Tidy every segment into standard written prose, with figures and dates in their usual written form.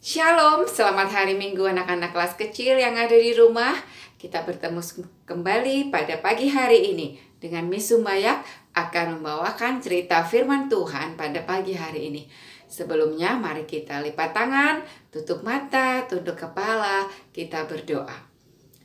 Shalom, selamat hari Minggu anak-anak kelas kecil yang ada di rumah. Kita bertemu kembali pada pagi hari ini dengan Miss Sumbayak akan membawakan cerita firman Tuhan pada pagi hari ini. Sebelumnya mari kita lipat tangan, tutup mata, tunduk kepala, kita berdoa.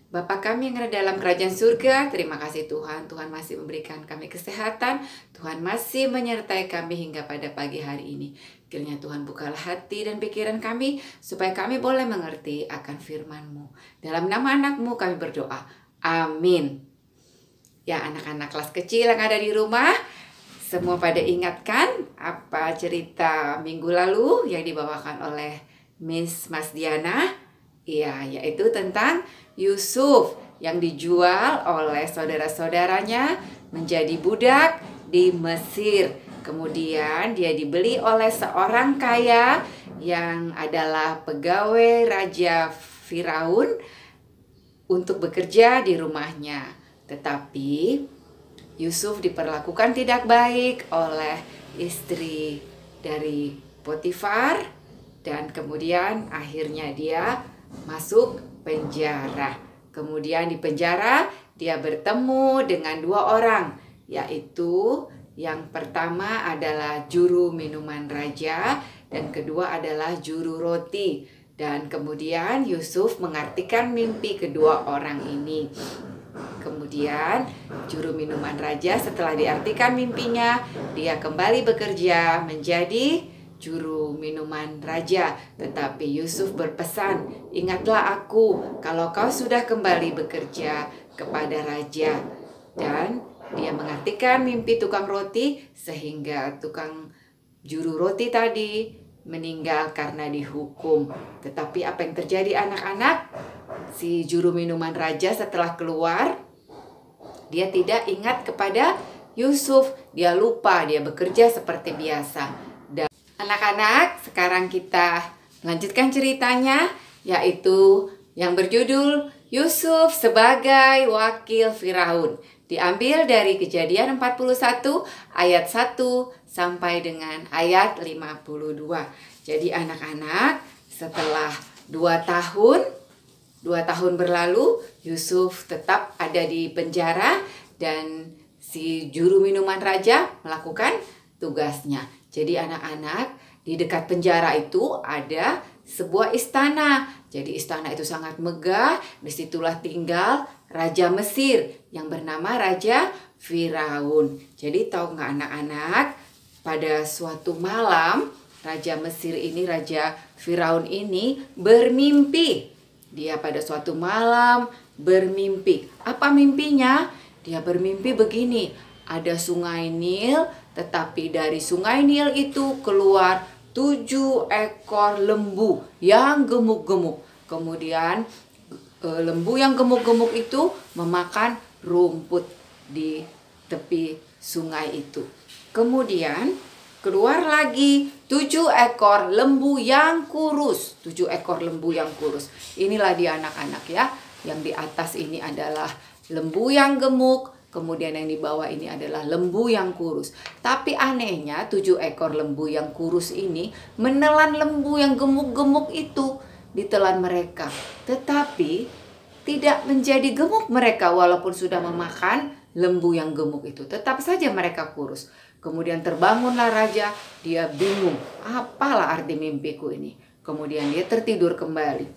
Bapa kami yang ada dalam kerajaan surga, terima kasih Tuhan. Tuhan masih memberikan kami kesehatan. Tuhan masih menyertai kami hingga pada pagi hari ini. Kiranya Tuhan bukalah hati dan pikiran kami, supaya kami boleh mengerti akan firman-Mu. Dalam nama anak-Mu kami berdoa. Amin. Ya, anak-anak kelas kecil yang ada di rumah, semua pada ingatkan apa cerita minggu lalu yang dibawakan oleh Miss Masdiana? Iya, yaitu tentang Yusuf yang dijual oleh saudara-saudaranya menjadi budak di Mesir. Kemudian dia dibeli oleh seorang kaya yang adalah pegawai Raja Firaun untuk bekerja di rumahnya. Tetapi Yusuf diperlakukan tidak baik oleh istri dari Potifar dan kemudian akhirnya dia masuk penjara. Kemudian di penjara dia bertemu dengan dua orang, yaitu yang pertama adalah juru minuman raja dan kedua adalah juru roti. Dan kemudian Yusuf mengartikan mimpi kedua orang ini. Kemudian juru minuman raja setelah diartikan mimpinya, dia kembali bekerja menjadi juru minuman raja. Tetapi Yusuf berpesan, ingatlah aku kalau kau sudah kembali bekerja kepada raja. Dan dia mengartikan mimpi tukang roti sehingga tukang juru roti tadi meninggal karena dihukum. Tetapi apa yang terjadi anak-anak? Si juru minuman raja setelah keluar, dia tidak ingat kepada Yusuf. Dia lupa, dia bekerja seperti biasa. Anak-anak, sekarang kita lanjutkan ceritanya, yaitu yang berjudul Yusuf sebagai wakil Firaun. Diambil dari Kejadian 41 ayat 1 sampai dengan ayat 52. Jadi anak-anak, setelah 2 tahun berlalu, Yusuf tetap ada di penjara dan si juru minuman raja melakukan tugasnya. Jadi anak-anak, di dekat penjara itu ada sebuah istana. Jadi istana itu sangat megah. Disitulah tinggal Raja Mesir yang bernama Raja Firaun. Jadi tahu nggak anak-anak, pada suatu malam Raja Mesir ini, Raja Firaun ini bermimpi. Dia pada suatu malam bermimpi. Apa mimpinya? Dia bermimpi begini. Ada sungai Nil, tetapi dari sungai Nil itu keluar 7 ekor lembu yang gemuk-gemuk. Kemudian lembu yang gemuk-gemuk itu memakan rumput di tepi sungai itu. Kemudian keluar lagi 7 ekor lembu yang kurus. 7 ekor lembu yang kurus. Inilah dia anak-anak ya. Yang di atas ini adalah lembu yang gemuk. Kemudian yang di bawah ini adalah lembu yang kurus. Tapi anehnya 7 ekor lembu yang kurus ini menelan lembu yang gemuk-gemuk itu. Ditelan mereka. Tetapi tidak menjadi gemuk mereka walaupun sudah memakan lembu yang gemuk itu. Tetap saja mereka kurus. Kemudian terbangunlah raja. Dia bingung. Apalah arti mimpiku ini? Kemudian dia tertidur kembali.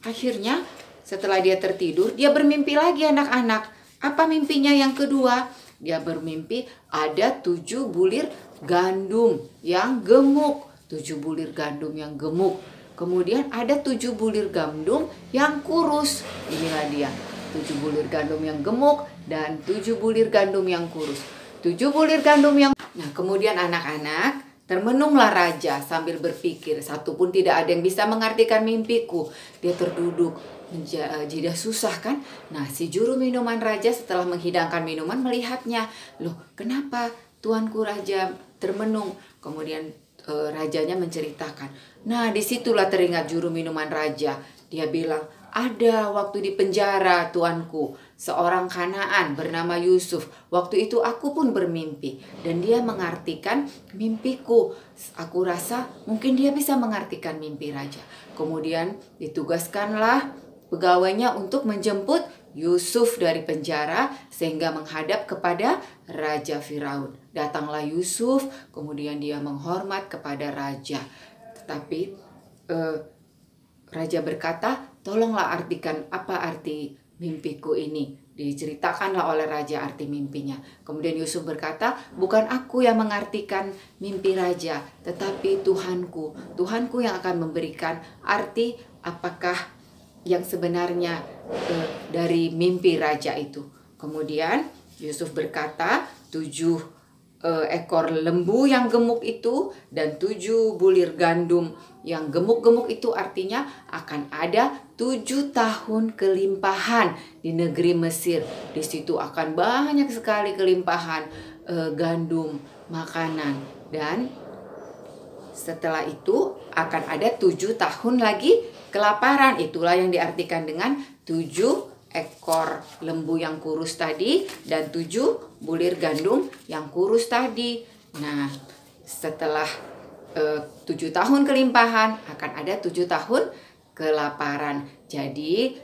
Akhirnya setelah dia tertidur, dia bermimpi lagi anak-anak. Apa mimpinya yang kedua? Dia bermimpi ada 7 bulir gandum yang gemuk. 7 bulir gandum yang gemuk. Kemudian ada 7 bulir gandum yang kurus. Inilah dia. 7 bulir gandum yang gemuk dan 7 bulir gandum yang kurus. 7 bulir gandum yang... Nah, kemudian anak-anak, termenunglah raja sambil berpikir. Satupun tidak ada yang bisa mengartikan mimpiku. Dia terduduk. Jadi susah kan? Nah, si juru minuman raja setelah menghidangkan minuman melihatnya. Loh, kenapa tuanku raja termenung? Kemudian rajanya menceritakan. Nah, disitulah teringat juru minuman raja. Dia bilang, Ada waktu di penjara, tuanku, seorang Kanaan bernama Yusuf. Waktu itu aku pun bermimpi dan dia mengartikan mimpiku. Aku rasa mungkin dia bisa mengartikan mimpi raja. Kemudian ditugaskanlah pegawainya untuk menjemput Yusuf dari penjara sehingga menghadap kepada Raja Firaun. Datanglah Yusuf, kemudian dia menghormat kepada raja. Tetapi raja berkata, tolonglah artikan apa arti mimpiku ini. Diceritakanlah oleh raja arti mimpinya. Kemudian Yusuf berkata, bukan aku yang mengartikan mimpi raja, tetapi Tuhanku. Tuhanku yang akan memberikan arti apakah yang sebenarnya dari mimpi raja itu. Kemudian Yusuf berkata, 7 ekor lembu yang gemuk itu dan 7 bulir gandum yang gemuk-gemuk itu artinya akan ada 7 tahun kelimpahan di negeri Mesir. Di situ akan banyak sekali kelimpahan gandum, makanan, dan setelah itu akan ada 7 tahun lagi kelaparan. Itulah yang diartikan dengan 7 ekor lembu yang kurus tadi dan 7 bulir gandum yang kurus tadi. Nah, setelah 7 tahun kelimpahan akan ada 7 tahun kelaparan. Jadi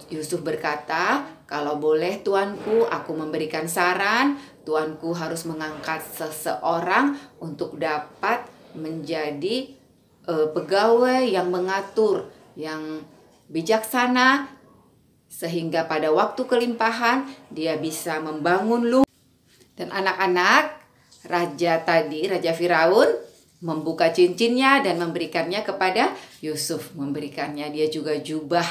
Yusuf berkata, kalau boleh tuanku, aku memberikan saran, tuanku harus mengangkat seseorang untuk dapat menjadi pegawai yang mengatur, yang bijaksana, sehingga pada waktu kelimpahan dia bisa membangun lumba. Dan anak-anak raja tadi, Raja Firaun, membuka cincinnya dan memberikannya kepada Yusuf. Memberikannya dia juga jubah,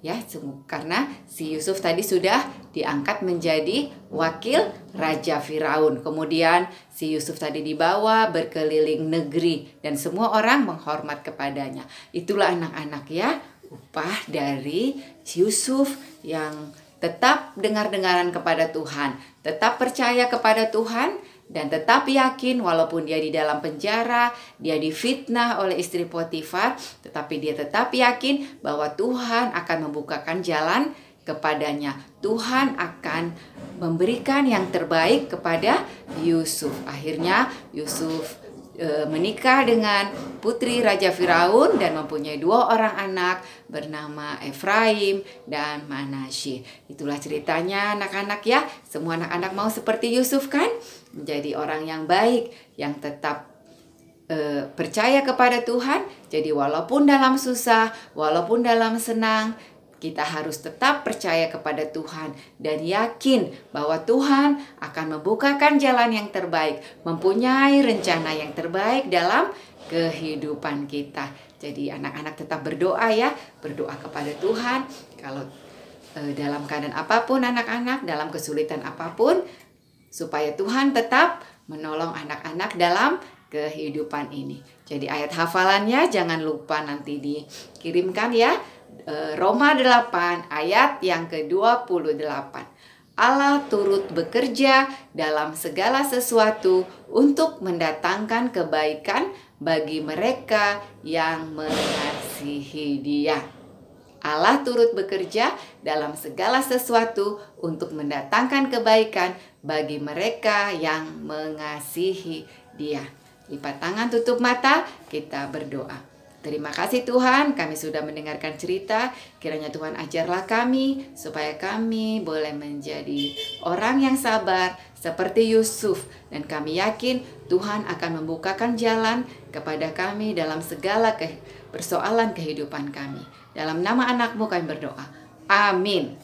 ya, karena si Yusuf tadi sudah diangkat menjadi wakil Raja Firaun. Kemudian si Yusuf tadi dibawa berkeliling negeri dan semua orang menghormat kepadanya. Itulah anak-anak ya, upah dari Yusuf yang tetap dengar-dengaran kepada Tuhan, tetap percaya kepada Tuhan, dan tetap yakin walaupun dia di dalam penjara, dia difitnah oleh istri Potifar, tetapi dia tetap yakin bahwa Tuhan akan membukakan jalan kepadanya. Tuhan akan memberikan yang terbaik kepada Yusuf. Akhirnya Yusuf menikah dengan putri Raja Firaun dan mempunyai 2 orang anak bernama Efraim dan Manasye. Itulah ceritanya anak-anak ya. Semua anak-anak mau seperti Yusuf kan? Menjadi orang yang baik, yang tetap percaya kepada Tuhan. Jadi walaupun dalam susah, walaupun dalam senang, kita harus tetap percaya kepada Tuhan dan yakin bahwa Tuhan akan membukakan jalan yang terbaik, mempunyai rencana yang terbaik dalam kehidupan kita. Jadi anak-anak tetap berdoa ya, berdoa kepada Tuhan. Kalau dalam keadaan apapun anak-anak, dalam kesulitan apapun, supaya Tuhan tetap menolong anak-anak dalam kehidupan ini. Jadi ayat hafalannya jangan lupa nanti dikirimkan ya. Roma 8 ayat yang ke-28. Allah turut bekerja dalam segala sesuatu untuk mendatangkan kebaikan bagi mereka yang mengasihi Dia. Allah turut bekerja dalam segala sesuatu untuk mendatangkan kebaikan bagi mereka yang mengasihi Dia. Lipat tangan, tutup mata, kita berdoa. Terima kasih Tuhan, kami sudah mendengarkan cerita. Kiranya Tuhan ajarlah kami supaya kami boleh menjadi orang yang sabar seperti Yusuf. Dan kami yakin Tuhan akan membukakan jalan kepada kami dalam segala persoalan kehidupan kami. Dalam nama anak-Mu kami berdoa. Amin.